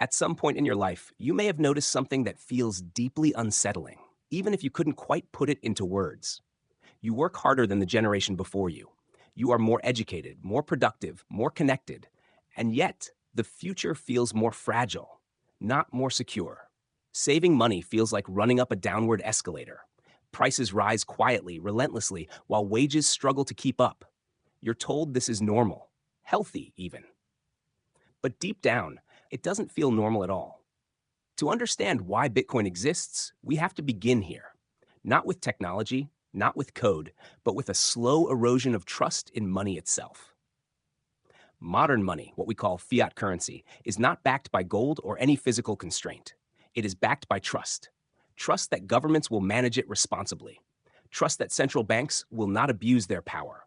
At some point in your life, you may have noticed something that feels deeply unsettling, even if you couldn't quite put it into words. You work harder than the generation before you. You are more educated, more productive, more connected, and yet the future feels more fragile, not more secure. Saving money feels like running up a downward escalator. Prices rise quietly, relentlessly, while wages struggle to keep up. You're told this is normal, healthy even. But deep down, it doesn't feel normal at all. To understand why Bitcoin exists, we have to begin here. Not with technology, not with code, but with a slow erosion of trust in money itself. Modern money, what we call fiat currency, is not backed by gold or any physical constraint. It is backed by trust. Trust that governments will manage it responsibly. Trust that central banks will not abuse their power.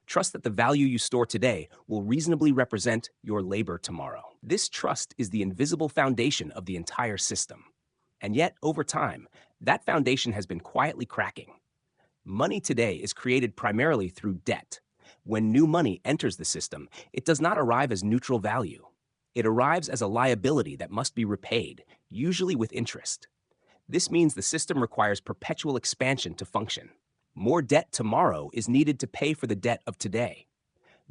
Trust that the value you store today will reasonably represent your labor tomorrow. This trust is the invisible foundation of the entire system. And yet, over time, that foundation has been quietly cracking. Money today is created primarily through debt. When new money enters the system, it does not arrive as neutral value. It arrives as a liability that must be repaid, usually with interest. This means the system requires perpetual expansion to function. More debt tomorrow is needed to pay for the debt of today.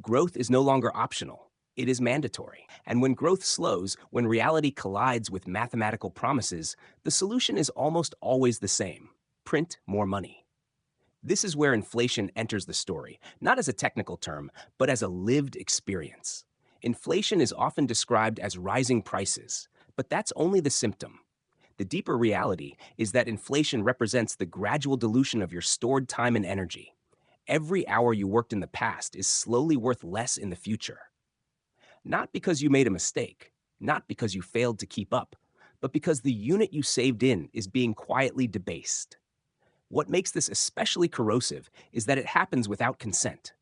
Growth is no longer optional. It is mandatory. And when growth slows, when reality collides with mathematical promises, the solution is almost always the same: print more money. This is where inflation enters the story, not as a technical term, but as a lived experience. Inflation is often described as rising prices, but that's only the symptom. The deeper reality is that inflation represents the gradual dilution of your stored time and energy. Every hour you worked in the past is slowly worth less in the future. Not because you made a mistake, not because you failed to keep up, but because the unit you saved in is being quietly debased. What makes this especially corrosive is that it happens without consent.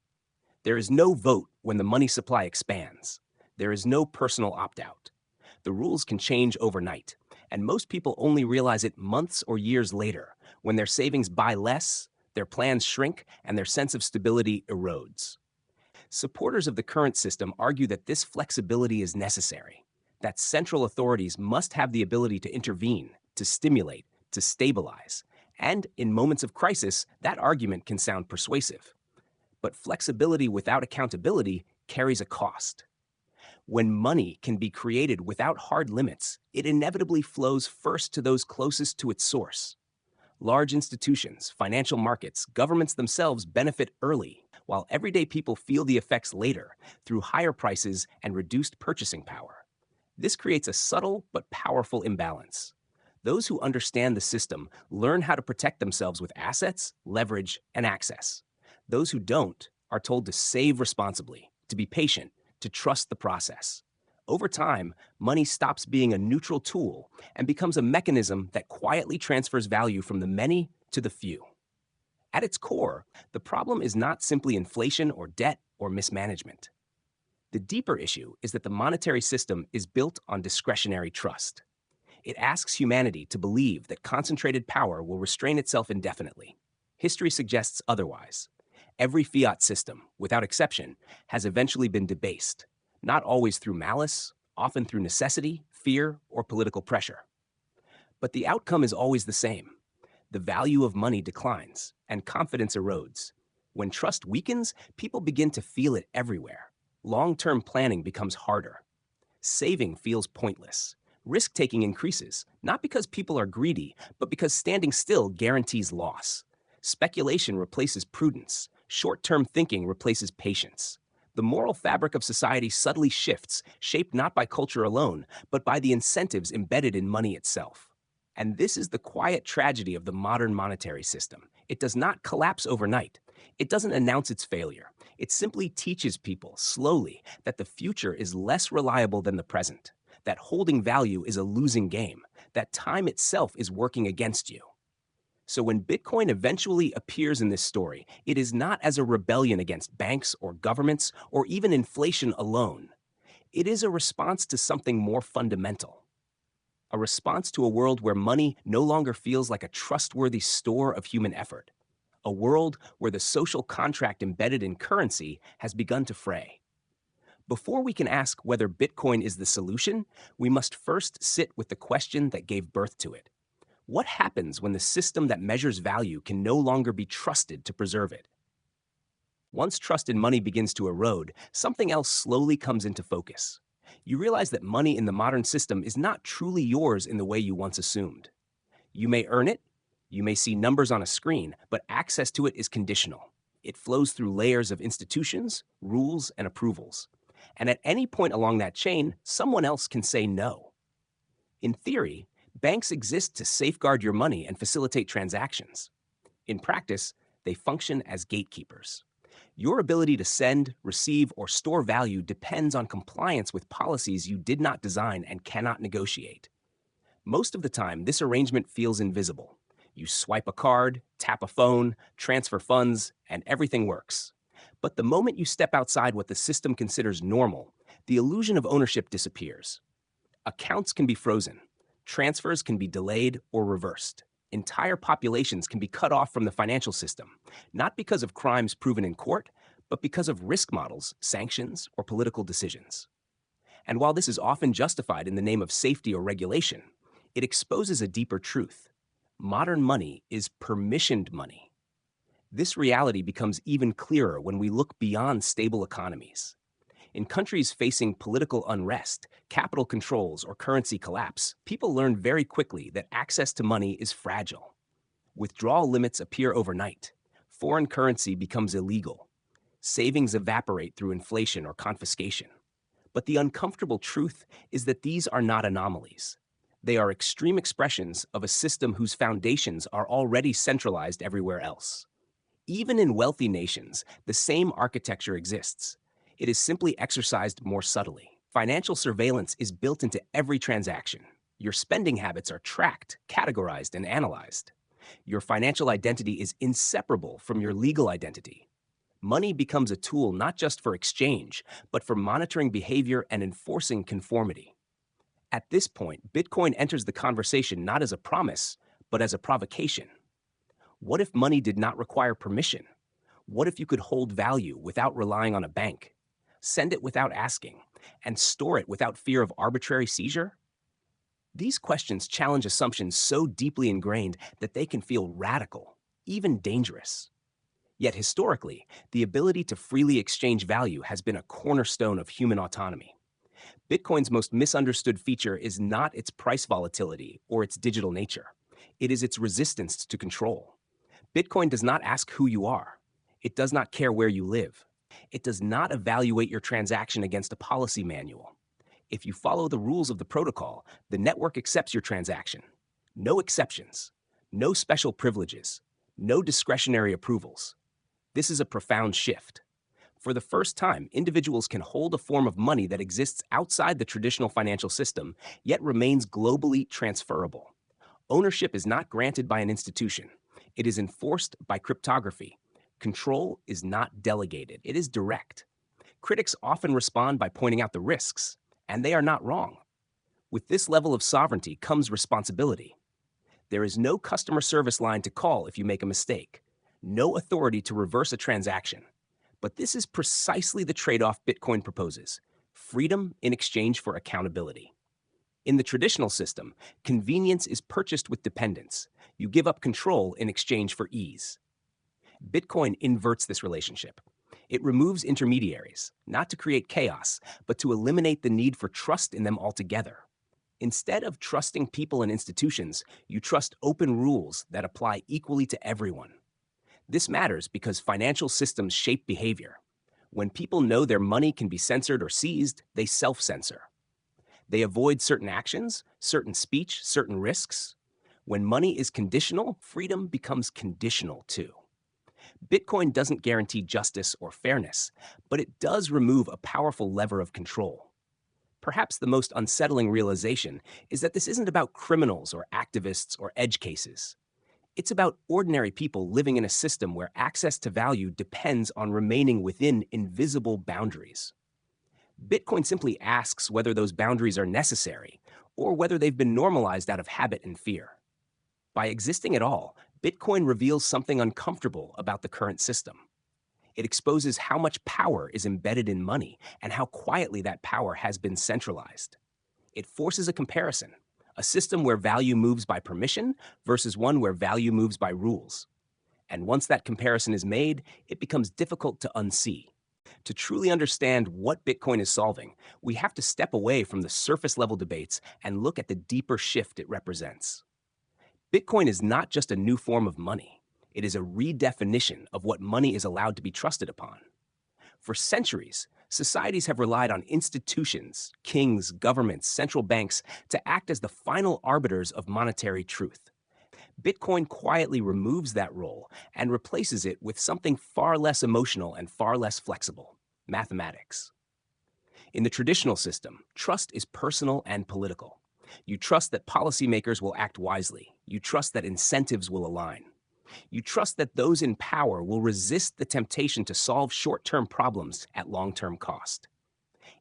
There is no vote when the money supply expands. There is no personal opt out. The rules can change overnight, and most people only realize it months or years later, when their savings buy less, their plans shrink, and their sense of stability erodes. Supporters of the current system argue that this flexibility is necessary, that central authorities must have the ability to intervene, to stimulate, to stabilize. And in moments of crisis, that argument can sound persuasive. But flexibility without accountability carries a cost. When money can be created without hard limits, it inevitably flows first to those closest to its source. Large institutions, financial markets, governments themselves benefit early, while everyday people feel the effects later through higher prices and reduced purchasing power. This creates a subtle but powerful imbalance. Those who understand the system learn how to protect themselves with assets, leverage, and access. Those who don't are told to save responsibly, to be patient, to trust the process. Over time, money stops being a neutral tool and becomes a mechanism that quietly transfers value from the many to the few. At its core, the problem is not simply inflation or debt or mismanagement. The deeper issue is that the monetary system is built on discretionary trust. It asks humanity to believe that concentrated power will restrain itself indefinitely. History suggests otherwise. Every fiat system, without exception, has eventually been debased, not always through malice, often through necessity, fear, or political pressure. But the outcome is always the same. The value of money declines, and confidence erodes. When trust weakens, people begin to feel it everywhere. Long-term planning becomes harder. Saving feels pointless. Risk-taking increases, not because people are greedy, but because standing still guarantees loss. Speculation replaces prudence. Short-term thinking replaces patience. The moral fabric of society subtly shifts, shaped not by culture alone, but by the incentives embedded in money itself. And this is the quiet tragedy of the modern monetary system. It does not collapse overnight. It doesn't announce its failure. It simply teaches people, slowly, that the future is less reliable than the present, that holding value is a losing game, that time itself is working against you. So when Bitcoin eventually appears in this story, it is not as a rebellion against banks or governments or even inflation alone. It is a response to something more fundamental. A response to a world where money no longer feels like a trustworthy store of human effort. A world where the social contract embedded in currency has begun to fray. Before we can ask whether Bitcoin is the solution, we must first sit with the question that gave birth to it. What happens when the system that measures value can no longer be trusted to preserve it? Once trust in money begins to erode, something else slowly comes into focus. You realize that money in the modern system is not truly yours in the way you once assumed. You may earn it, you may see numbers on a screen, but access to it is conditional. It flows through layers of institutions, rules, and approvals. And at any point along that chain, someone else can say no. In theory, banks exist to safeguard your money and facilitate transactions. In practice, they function as gatekeepers. Your ability to send, receive, or store value depends on compliance with policies you did not design and cannot negotiate. Most of the time, this arrangement feels invisible. You swipe a card, tap a phone, transfer funds, and everything works. But the moment you step outside what the system considers normal, the illusion of ownership disappears. Accounts can be frozen, transfers can be delayed or reversed. Entire populations can be cut off from the financial system, not because of crimes proven in court, but because of risk models, sanctions, or political decisions. And while this is often justified in the name of safety or regulation, it exposes a deeper truth. Modern money is permissioned money. This reality becomes even clearer when we look beyond stable economies. In countries facing political unrest, capital controls, or currency collapse, people learn very quickly that access to money is fragile. Withdrawal limits appear overnight. Foreign currency becomes illegal. Savings evaporate through inflation or confiscation. But the uncomfortable truth is that these are not anomalies. They are extreme expressions of a system whose foundations are already centralized everywhere else. Even in wealthy nations, the same architecture exists. It is simply exercised more subtly. Financial surveillance is built into every transaction. Your spending habits are tracked, categorized, and analyzed. Your financial identity is inseparable from your legal identity. Money becomes a tool not just for exchange, but for monitoring behavior and enforcing conformity. At this point, Bitcoin enters the conversation not as a promise, but as a provocation. What if money did not require permission? What if you could hold value without relying on a bank, send it without asking, and store it without fear of arbitrary seizure? These questions challenge assumptions so deeply ingrained that they can feel radical, even dangerous. Yet historically, the ability to freely exchange value has been a cornerstone of human autonomy. Bitcoin's most misunderstood feature is not its price volatility or its digital nature. It is its resistance to control. Bitcoin does not ask who you are. It does not care where you live. It does not evaluate your transaction against a policy manual. If you follow the rules of the protocol, the network accepts your transaction. No exceptions, no special privileges, no discretionary approvals. This is a profound shift. For the first time, individuals can hold a form of money that exists outside the traditional financial system, yet remains globally transferable. Ownership is not granted by an institution. It is enforced by cryptography. Control is not delegated, it is direct. Critics often respond by pointing out the risks, and they are not wrong. With this level of sovereignty comes responsibility. There is no customer service line to call if you make a mistake, no authority to reverse a transaction. But this is precisely the trade-off Bitcoin proposes: freedom in exchange for accountability. In the traditional system, convenience is purchased with dependence. You give up control in exchange for ease. Bitcoin inverts this relationship. It removes intermediaries, not to create chaos, but to eliminate the need for trust in them altogether. Instead of trusting people and institutions, you trust open rules that apply equally to everyone. This matters because financial systems shape behavior. When people know their money can be censored or seized, they self-censor. They avoid certain actions, certain speech, certain risks. When money is conditional, freedom becomes conditional too. Bitcoin doesn't guarantee justice or fairness, but it does remove a powerful lever of control. Perhaps the most unsettling realization is that this isn't about criminals or activists or edge cases. It's about ordinary people living in a system where access to value depends on remaining within invisible boundaries. Bitcoin simply asks whether those boundaries are necessary or whether they've been normalized out of habit and fear. By existing at all, Bitcoin reveals something uncomfortable about the current system. It exposes how much power is embedded in money and how quietly that power has been centralized. It forces a comparison, a system where value moves by permission versus one where value moves by rules. And once that comparison is made, it becomes difficult to unsee. To truly understand what Bitcoin is solving, we have to step away from the surface level debates and look at the deeper shift it represents. Bitcoin is not just a new form of money, it is a redefinition of what money is allowed to be trusted upon. For centuries, societies have relied on institutions, kings, governments, central banks to act as the final arbiters of monetary truth. Bitcoin quietly removes that role and replaces it with something far less emotional and far less flexible: mathematics. In the traditional system, trust is personal and political. You trust that policymakers will act wisely. You trust that incentives will align. You trust that those in power will resist the temptation to solve short-term problems at long-term cost.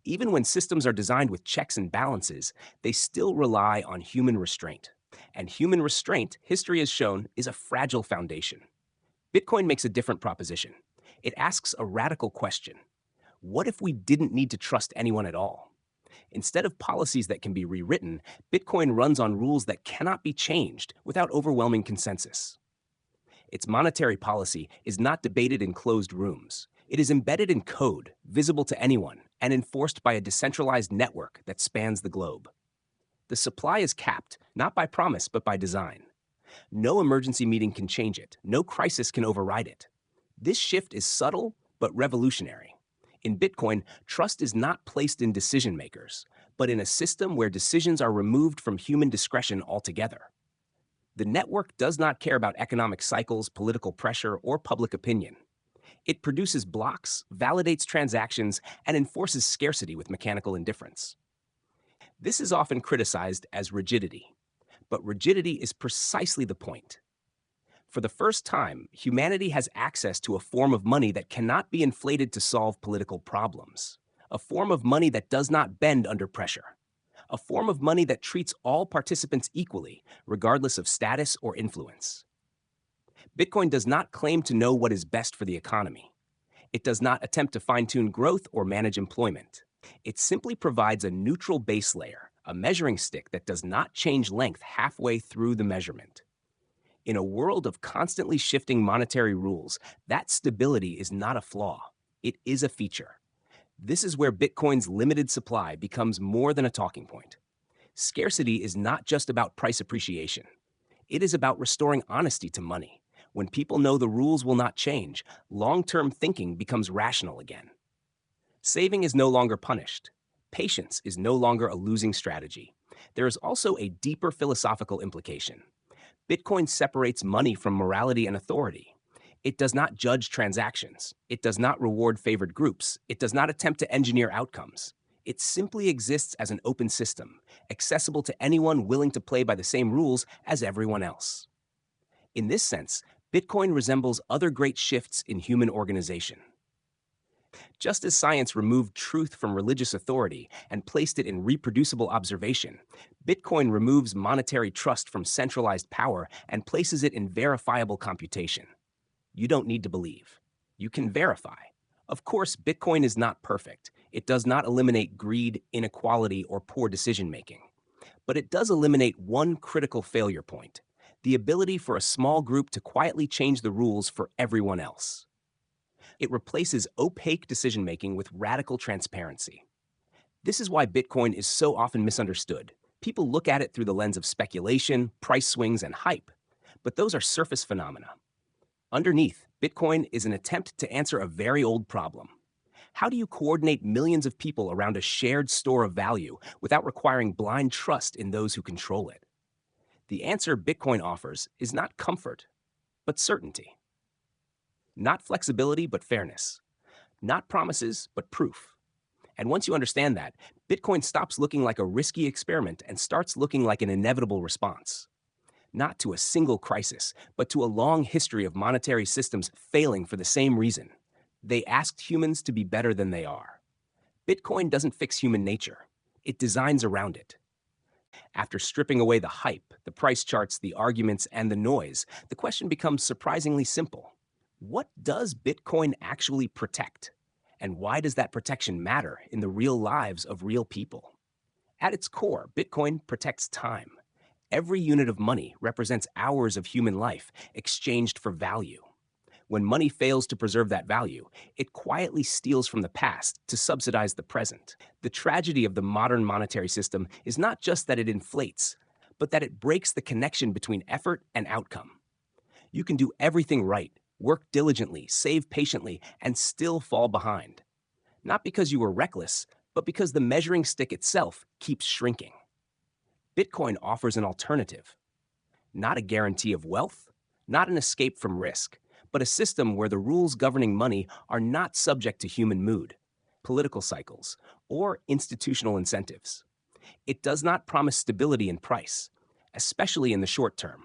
Even when systems are designed with checks and balances, they still rely on human restraint. And human restraint, history has shown, is a fragile foundation. Bitcoin makes a different proposition. It asks a radical question. What if we didn't need to trust anyone at all? Instead of policies that can be rewritten, Bitcoin runs on rules that cannot be changed without overwhelming consensus. Its monetary policy is not debated in closed rooms. It is embedded in code, visible to anyone, and enforced by a decentralized network that spans the globe. The supply is capped, not by promise, but by design. No emergency meeting can change it. No crisis can override it. This shift is subtle, but revolutionary. In Bitcoin, trust is not placed in decision makers, but in a system where decisions are removed from human discretion altogether. The network does not care about economic cycles, political pressure, or public opinion. It produces blocks, validates transactions, and enforces scarcity with mechanical indifference. This is often criticized as rigidity, but rigidity is precisely the point. For the first time, humanity has access to a form of money that cannot be inflated to solve political problems, a form of money that does not bend under pressure, a form of money that treats all participants equally, regardless of status or influence. Bitcoin does not claim to know what is best for the economy. It does not attempt to fine-tune growth or manage employment. It simply provides a neutral base layer, a measuring stick that does not change length halfway through the measurement. In a world of constantly shifting monetary rules, that stability is not a flaw. It is a feature. This is where Bitcoin's limited supply becomes more than a talking point. Scarcity is not just about price appreciation. It is about restoring honesty to money. When people know the rules will not change, long-term thinking becomes rational again. Saving is no longer punished. Patience is no longer a losing strategy. There is also a deeper philosophical implication. Bitcoin separates money from morality and authority. It does not judge transactions. It does not reward favored groups. It does not attempt to engineer outcomes. It simply exists as an open system, accessible to anyone willing to play by the same rules as everyone else. In this sense, Bitcoin resembles other great shifts in human organization. Just as science removed truth from religious authority and placed it in reproducible observation, Bitcoin removes monetary trust from centralized power and places it in verifiable computation. You don't need to believe. You can verify. Of course, Bitcoin is not perfect. It does not eliminate greed, inequality, or poor decision-making. But it does eliminate one critical failure point: the ability for a small group to quietly change the rules for everyone else. It replaces opaque decision-making with radical transparency. This is why Bitcoin is so often misunderstood. People look at it through the lens of speculation, price swings, and hype. But those are surface phenomena. Underneath, Bitcoin is an attempt to answer a very old problem. How do you coordinate millions of people around a shared store of value without requiring blind trust in those who control it? The answer Bitcoin offers is not comfort, but certainty. Not flexibility, but fairness. Not promises, but proof. And once you understand that, Bitcoin stops looking like a risky experiment and starts looking like an inevitable response. Not to a single crisis, but to a long history of monetary systems failing for the same reason. They asked humans to be better than they are. Bitcoin doesn't fix human nature. It designs around it. After stripping away the hype, the price charts, the arguments, and the noise, the question becomes surprisingly simple. What does Bitcoin actually protect? And why does that protection matter in the real lives of real people? At its core, Bitcoin protects time. Every unit of money represents hours of human life exchanged for value. When money fails to preserve that value, it quietly steals from the past to subsidize the present. The tragedy of the modern monetary system is not just that it inflates, but that it breaks the connection between effort and outcome. You can do everything right, work diligently, save patiently, and still fall behind. Not because you were reckless, but because the measuring stick itself keeps shrinking. Bitcoin offers an alternative, not a guarantee of wealth, not an escape from risk, but a system where the rules governing money are not subject to human mood, political cycles, or institutional incentives. It does not promise stability in price, especially in the short term.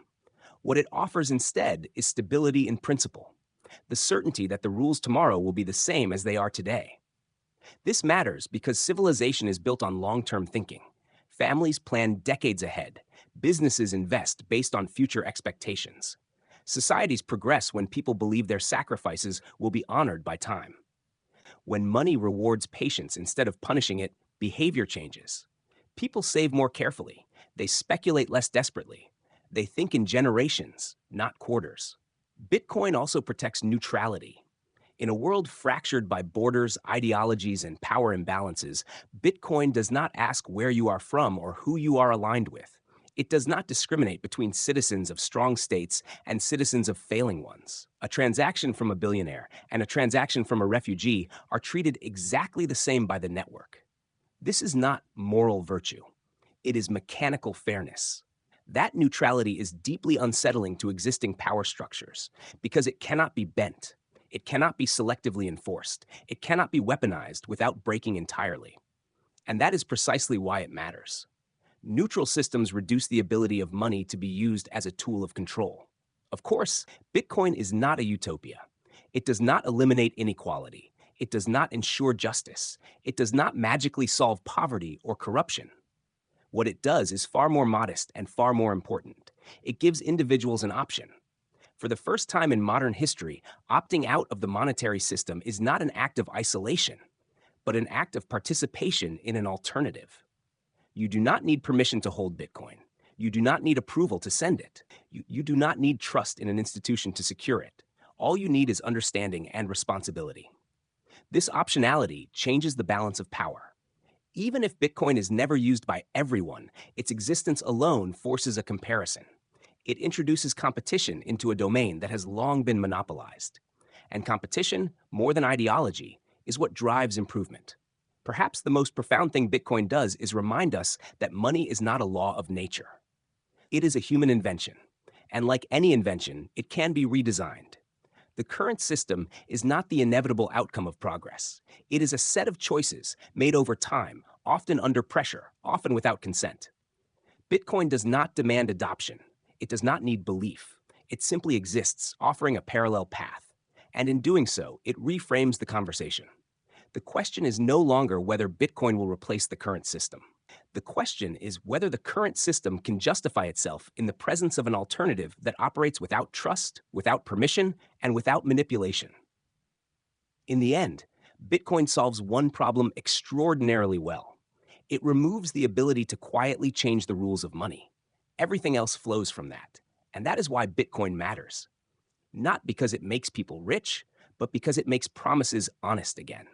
What it offers instead is stability in principle, the certainty that the rules tomorrow will be the same as they are today. This matters because civilization is built on long-term thinking. Families plan decades ahead. Businesses invest based on future expectations. Societies progress when people believe their sacrifices will be honored by time. When money rewards patience instead of punishing it, behavior changes. People save more carefully. They speculate less desperately. They think in generations, not quarters. Bitcoin also protects neutrality. In a world fractured by borders, ideologies, and power imbalances, Bitcoin does not ask where you are from or who you are aligned with. It does not discriminate between citizens of strong states and citizens of failing ones. A transaction from a billionaire and a transaction from a refugee are treated exactly the same by the network. This is not moral virtue. It is mechanical fairness. That neutrality is deeply unsettling to existing power structures because it cannot be bent. It cannot be selectively enforced. It cannot be weaponized without breaking entirely. And that is precisely why it matters. Neutral systems reduce the ability of money to be used as a tool of control. Of course, Bitcoin is not a utopia. It does not eliminate inequality. It does not ensure justice. It does not magically solve poverty or corruption. What it does is far more modest and far more important. It gives individuals an option. For the first time in modern history, opting out of the monetary system is not an act of isolation, but an act of participation in an alternative. You do not need permission to hold Bitcoin. You do not need approval to send it. You do not need trust in an institution to secure it. All you need is understanding and responsibility. This optionality changes the balance of power. Even if Bitcoin is never used by everyone, its existence alone forces a comparison. It introduces competition into a domain that has long been monopolized. And competition, more than ideology, is what drives improvement. Perhaps the most profound thing Bitcoin does is remind us that money is not a law of nature. It is a human invention, and like any invention, it can be redesigned. The current system is not the inevitable outcome of progress. It is a set of choices made over time, often under pressure, often without consent. Bitcoin does not demand adoption. It does not need belief. It simply exists, offering a parallel path. And in doing so, it reframes the conversation. The question is no longer whether Bitcoin will replace the current system. The question is whether the current system can justify itself in the presence of an alternative that operates without trust, without permission, and without manipulation. In the end, Bitcoin solves one problem extraordinarily well. It removes the ability to quietly change the rules of money. Everything else flows from that. And that is why Bitcoin matters. Not because it makes people rich, but because it makes promises honest again.